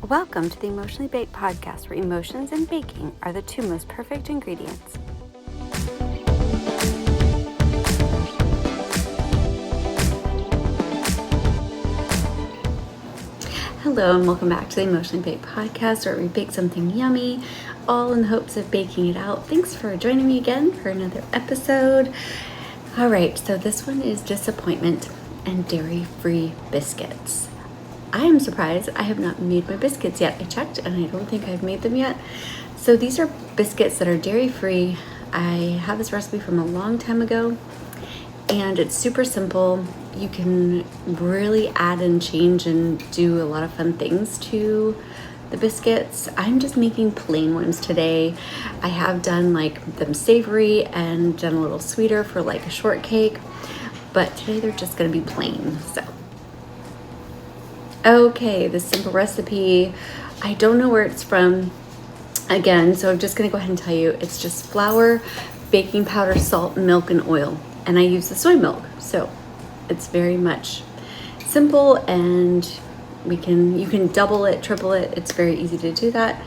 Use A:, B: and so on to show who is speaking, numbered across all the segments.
A: Welcome to the Emotionally Baked podcast, where emotions and baking are the two most perfect ingredients. Hello and welcome back to the Emotionally Baked podcast, where we bake something yummy, all in the hopes of baking it out. Thanks for joining me again for another episode. All right, so this one is disappointment and dairy-free biscuits. I am surprised I have not made my biscuits yet. I checked and I don't think I've made them yet. So these are biscuits that are dairy-free. I have this recipe from a long time ago and it's super simple. You can really add and change and do a lot of fun things to the biscuits. I'm just making plain ones today. I have done like them savory and done a little sweeter for like a shortcake, but today they're just gonna be plain. Okay, this simple recipe, I don't know where it's from again, so I'm just gonna go ahead and tell you. It's just flour, baking powder, salt, milk, and oil. And I use the soy milk, so it's very much simple, and you can double it, triple it. It's very easy to do that.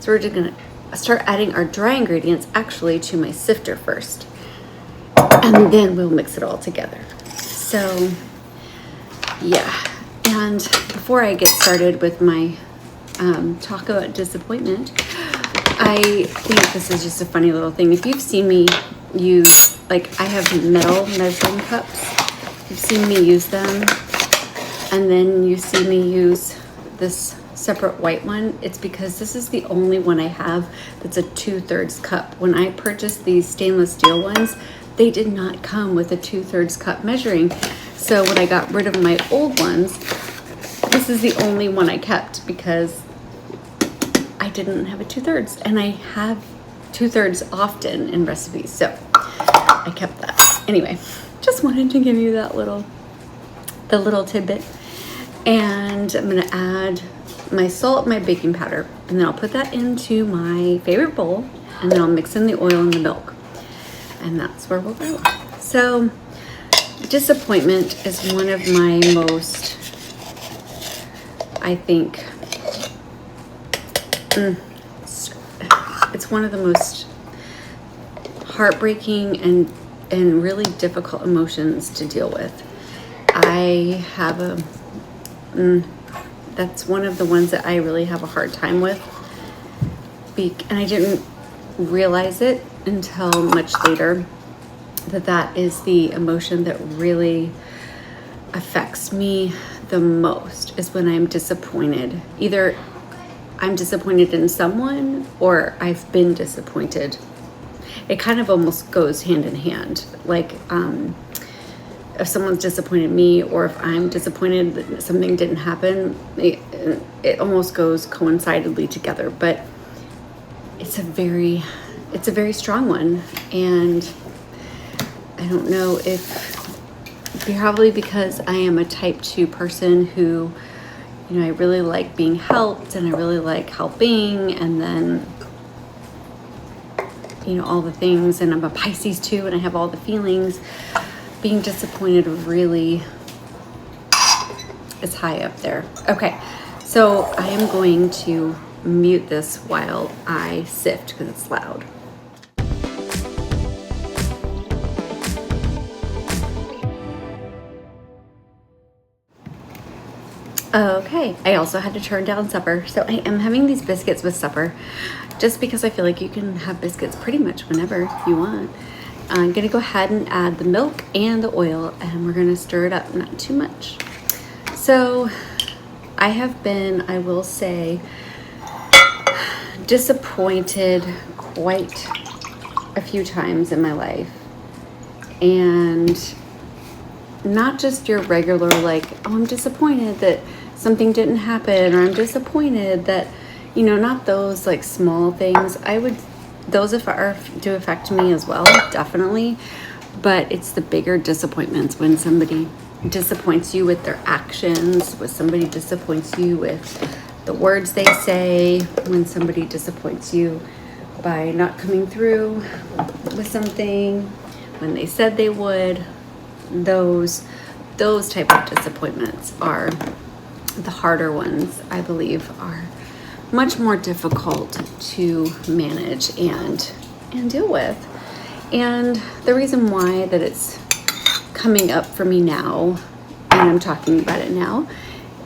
A: So we're just gonna start adding our dry ingredients actually to my sifter first, and then we'll mix it all together. So yeah. And before I get started with my talk about disappointment, I think this is just a funny little thing. If you've seen me use, like, I have metal measuring cups. You've seen me use them, and then you see me use this separate white one. It's because this is the only one I have that's a 2/3 cup. When I purchased these stainless steel ones, they did not come with a 2/3 cup measuring. So when I got rid of my old ones, this is the only one I kept because I didn't have a 2/3, and I have 2/3 often in recipes, so I kept that. Anyway, just wanted to give you the little tidbit. And I'm gonna add my salt, my baking powder, and then I'll put that into my favorite bowl, and then I'll mix in the oil and the milk, and that's where we'll go. So disappointment is one of my most, I think, it's one of the most heartbreaking and really difficult emotions to deal with. I have that's one of the ones that I really have a hard time with. And I didn't realize it until much later that is the emotion that really affects me the most, is when I'm disappointed. Either I'm disappointed in someone or I've been disappointed. It kind of almost goes hand in hand. Like if someone's disappointed me, or if I'm disappointed that something didn't happen, it almost goes coincidentally together. But it's a very strong one, and I don't know if, probably because I am a type 2 person who, I really like being helped and I really like helping, and then, all the things, and I'm a Pisces too, and I have all the feelings. Being disappointed really is high up there. Okay, so I am going to mute this while I sift because it's loud. Okay, I also had to turn down supper, so I am having these biscuits with supper just because I feel like you can have biscuits pretty much whenever you want. I'm gonna go ahead and add the milk and the oil, and we're gonna stir it up, not too much. So I have been, I will say, disappointed quite a few times in my life, and not just your regular like, oh, I'm disappointed that something didn't happen, or I'm disappointed that, not those like small things. Those do affect me as well, definitely, but it's the bigger disappointments when somebody disappoints you with their actions, when somebody disappoints you with the words they say, when somebody disappoints you by not coming through with something when they said they would. Those type of disappointments are the harder ones, I believe, are much more difficult to manage and deal with. And the reason why that it's coming up for me now, and I'm talking about it now,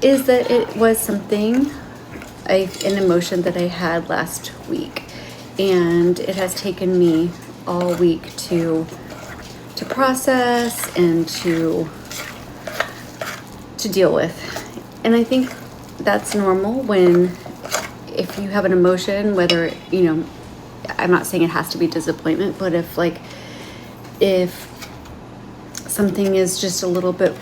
A: is that it was something, an emotion that I had last week, and it has taken me all week to process and to deal with. And I think that's normal when, if you have an emotion, whether, you know, I'm not saying it has to be disappointment, but if something is just a little bit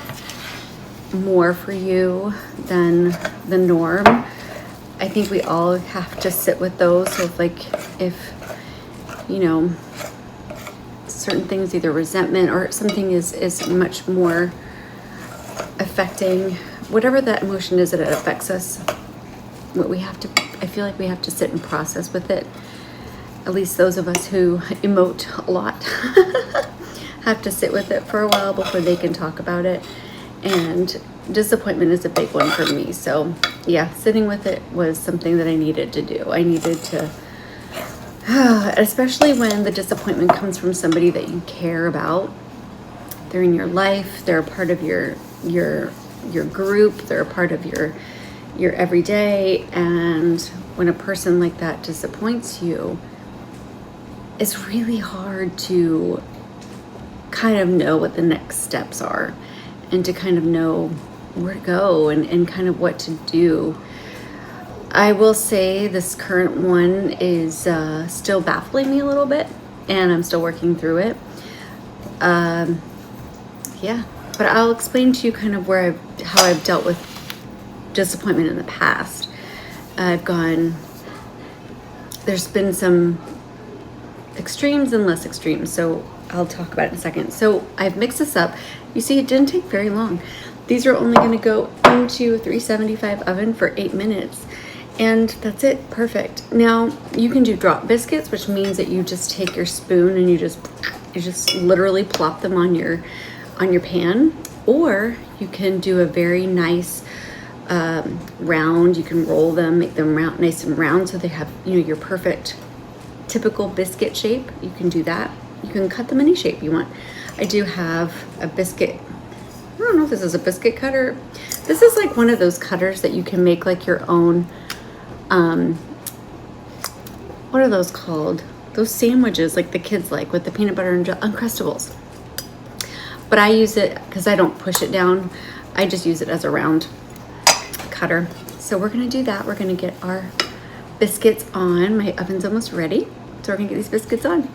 A: more for you than the norm, I think we all have to sit with those. So if you know, certain things, either resentment or something is much more affecting, whatever that emotion is that it affects us, I feel like we have to sit and process with it. At least those of us who emote a lot have to sit with it for a while before they can talk about it. And disappointment is a big one for me. So yeah, sitting with it was something that I needed to do. I needed to, especially when the disappointment comes from somebody that you care about. They're in your life. They're a part of your group. They're a part of your everyday. And when a person like that disappoints you, it's really hard to kind of know what the next steps are, and to kind of know where to go and kind of what to do. I will say this current one is still baffling me a little bit, and I'm still working through it. Yeah, but I'll explain to you kind of how I've dealt with disappointment in the past. There's been some extremes and less extremes, so I'll talk about it in a second. So I've mixed this up. You see, it didn't take very long. These are only going to go into a 375 oven for 8 minutes, and that's it. Perfect. Now you can do drop biscuits, which means that you just take your spoon and you just literally plop them on your pan, or you can do a very nice round. You can roll them, make them round, nice and round, so they have, you know, your perfect typical biscuit shape. You can do that. You can cut them any shape you want. I do have a biscuit, I don't know if this is a biscuit cutter. This is like one of those cutters that you can make like your own, what are those called? Those sandwiches like the kids like, with the peanut butter and Uncrustables. But I use it because I don't push it down. I just use it as a round cutter. So we're gonna do that. We're gonna get our biscuits on. My oven's almost ready, so we're gonna get these biscuits on.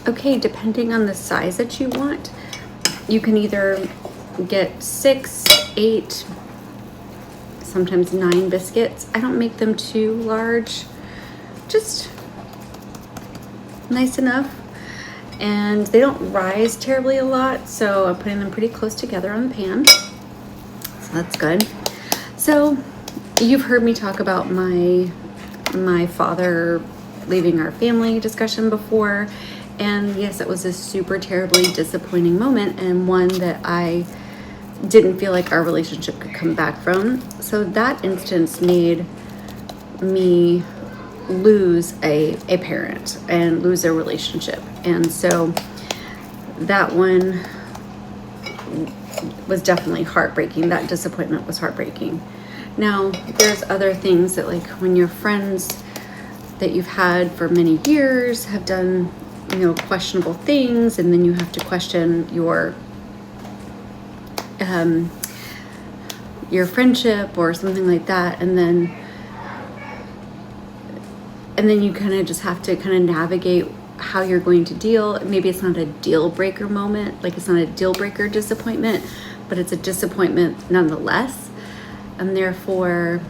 A: Okay, depending on the size that you want, you can either get 6, 8, sometimes 9 biscuits. I don't make them too large, just nice enough. And they don't rise terribly a lot, so I'm putting them pretty close together on the pan. So that's good. So you've heard me talk about my father leaving our family discussion before. And yes, it was a super terribly disappointing moment, and one that I didn't feel like our relationship could come back from. So that instance made me lose a parent and lose a relationship. And so that one was definitely heartbreaking. That disappointment was heartbreaking. Now, there's other things that, like, when your friends that you've had for many years have done, you know, questionable things, and then you have to question your friendship or something like that, and then you kind of just have to kind of navigate how you're going to deal. Maybe it's not a deal breaker moment, like it's not a deal breaker disappointment, but it's a disappointment nonetheless. And therefore,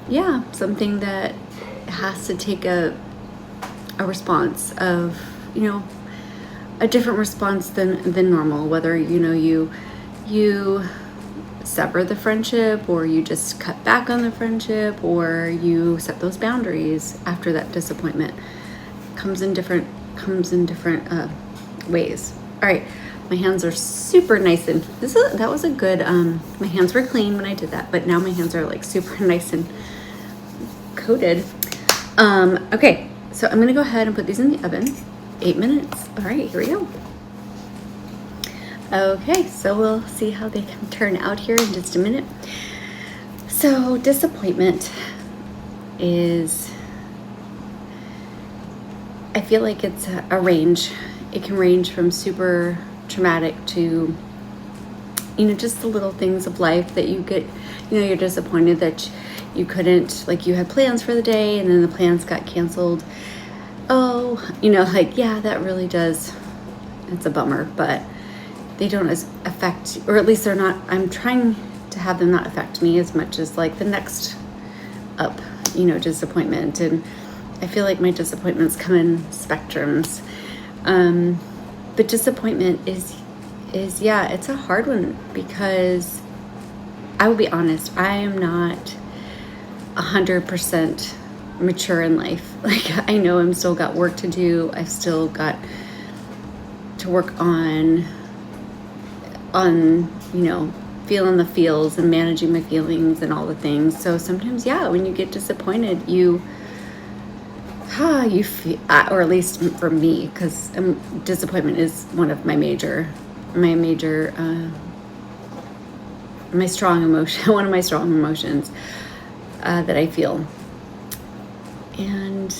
A: yeah, something that has to take a response of, you know, a different response than normal, whether, you know, you sever the friendship, or you just cut back on the friendship, or you set those boundaries after that disappointment. Comes in different ways. All right, my hands are super nice, and that was a good, my hands were clean when I did that, but now my hands are like super nice and coated. Okay, so I'm gonna go ahead and put these in the oven. 8 minutes. All right, here we go. Okay, so we'll see how they can turn out here in just a minute. So disappointment is, I feel like it's a range. It can range from super traumatic to, you know, just the little things of life that you get, you know, you're disappointed that you couldn't, like you had plans for the day and then the plans got canceled. Oh, you know, like, yeah, that really does, it's a bummer, but they don't affect, or at least they're not, I'm trying to have them not affect me as much as like the next up, you know, disappointment. And I feel like my disappointments come in spectrums. But disappointment is, yeah, it's a hard one, because I will be honest, I am not 100% mature in life. Like, I know I'm still got work to do. I've still got to work on, you know, feeling the feels and managing my feelings and all the things. So sometimes, yeah, when you get disappointed, you feel, or at least for me, because disappointment is one of my strong emotion, one of my strong emotions that I feel. And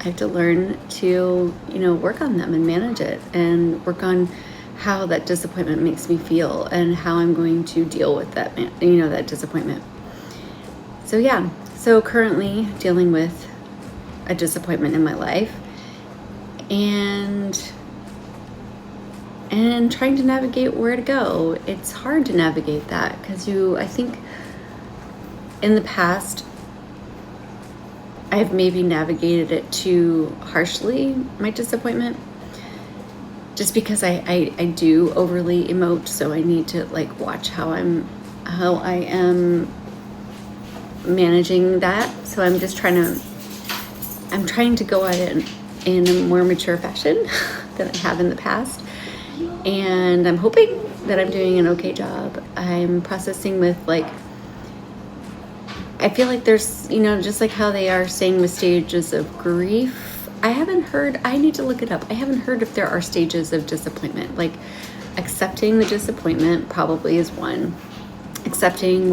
A: I have to learn to, you know, work on them and manage it, and work on how that disappointment makes me feel and how I'm going to deal with that, you know, that disappointment. So yeah, so currently dealing with a disappointment in my life, and trying to navigate where to go. It's hard to navigate that, because I think in the past, I've maybe navigated it too harshly, my disappointment, just because I do overly emote. So I need to like watch how I am managing that. So I'm trying to go at it in a more mature fashion than I have in the past. And I'm hoping that I'm doing an okay job. I'm processing with, like, I feel like there's, you know, just like how they are saying with stages of grief. I haven't heard, I need to look it up. I haven't heard if there are stages of disappointment. Like, accepting the disappointment probably is one. Accepting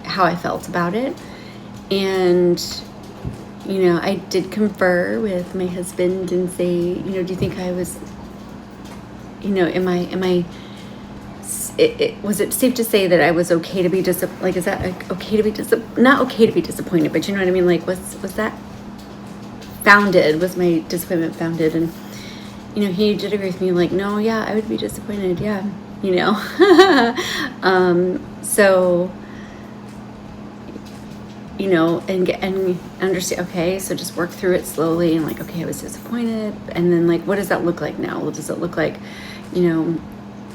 A: how I felt about it. And, you know, I did confer with my husband and say, you know, do you think I was, you know, was it safe to say that I was okay to be like, is that okay to be not okay to be disappointed, but you know what I mean? Like, was that founded? Was my disappointment founded? And, you know, he did agree with me, like, no, yeah, I would be disappointed. Yeah. You know, so, you know, and understand, okay, so just work through it slowly, and like, okay, I was disappointed. And then, like, what does that look like now? Does it look like, you know,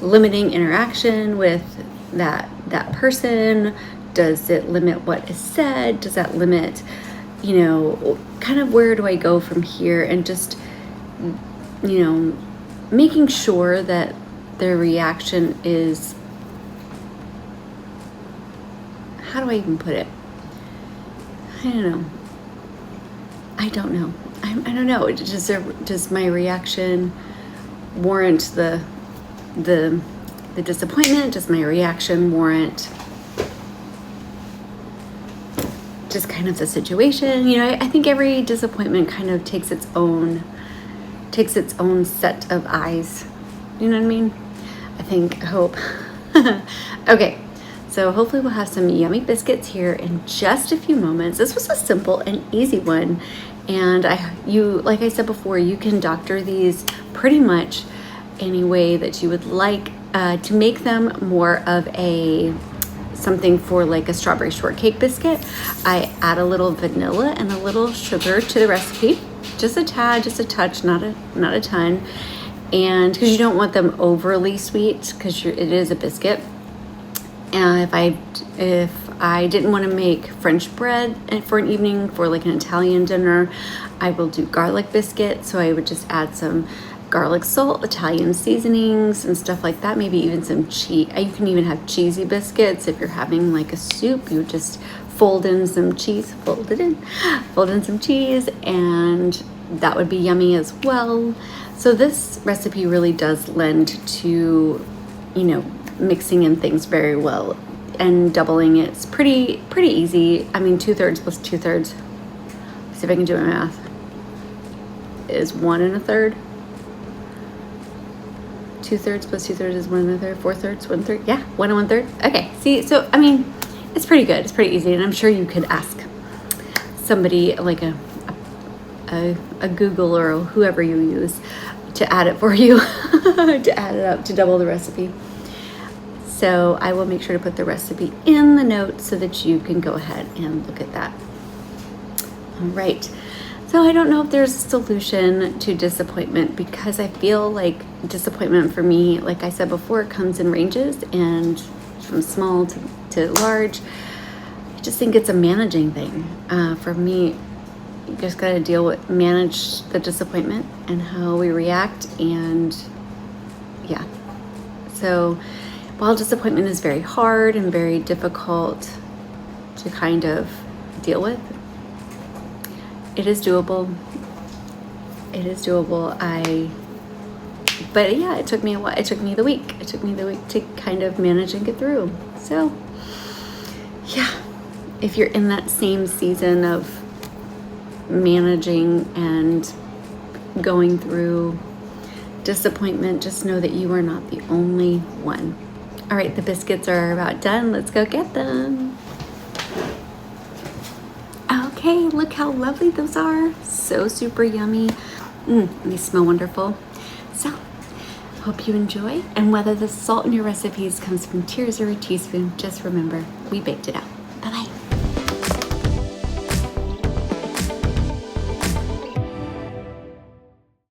A: limiting interaction with that person? Does it limit what is said? Does that limit, you know, kind of where do I go from here? And just, you know, making sure that their reaction is, how do I even put it? I don't know. I don't know. Does my reaction warrant the disappointment? Does my reaction warrant just kind of the situation? You know, I think every disappointment kind of takes its own set of eyes. You know what I mean? I hope. Okay, so hopefully we'll have some yummy biscuits here in just a few moments. This was a simple and easy one. And like I said before, you can doctor these pretty much any way that you would like to make them more of something for like a strawberry shortcake biscuit. I add a little vanilla and a little sugar to the recipe, just a tad, just a touch, not a ton. And because you don't want them overly sweet, because it is a biscuit. And if I didn't want to make French bread for an evening for like an Italian dinner, I will do garlic biscuit. So I would just add some garlic salt, Italian seasonings and stuff like that. Maybe even some cheese. You can even have cheesy biscuits if you're having like a soup. You would just fold in some cheese, fold in some cheese, and that would be yummy as well. So this recipe really does lend to, mixing in things very well and doubling it. It's pretty easy. I mean, 2/3 plus 2/3. See if I can do my math. Is 1 1/3. 2/3 plus 2/3 is 1 1/3. 4/3, 1/3. Yeah, 1 1/3. Okay. See, so I mean, it's pretty good. It's pretty easy, and I'm sure you could ask somebody like a Google or whoever you use to add it for you, to add it up, to double the recipe. So I will make sure to put the recipe in the notes so that you can go ahead and look at that. All right. So I don't know if there's a solution to disappointment, because I feel like disappointment for me, like I said before, comes in ranges and from small to large. I just think it's a managing thing. For me, you just got to manage the disappointment and how we react. And yeah, so while disappointment is very hard and very difficult to kind of deal with, it is doable. It is doable. But yeah, it took me a while. It took me the week. It took me the week to kind of manage and get through. So yeah, if you're in that same season of managing and going through disappointment, just know that you are not the only one. All right, the biscuits are about done. Let's go get them. Okay, look how lovely those are. So super yummy. They smell wonderful. So, hope you enjoy. And whether the salt in your recipes comes from tears or a teaspoon, just remember, we baked it out.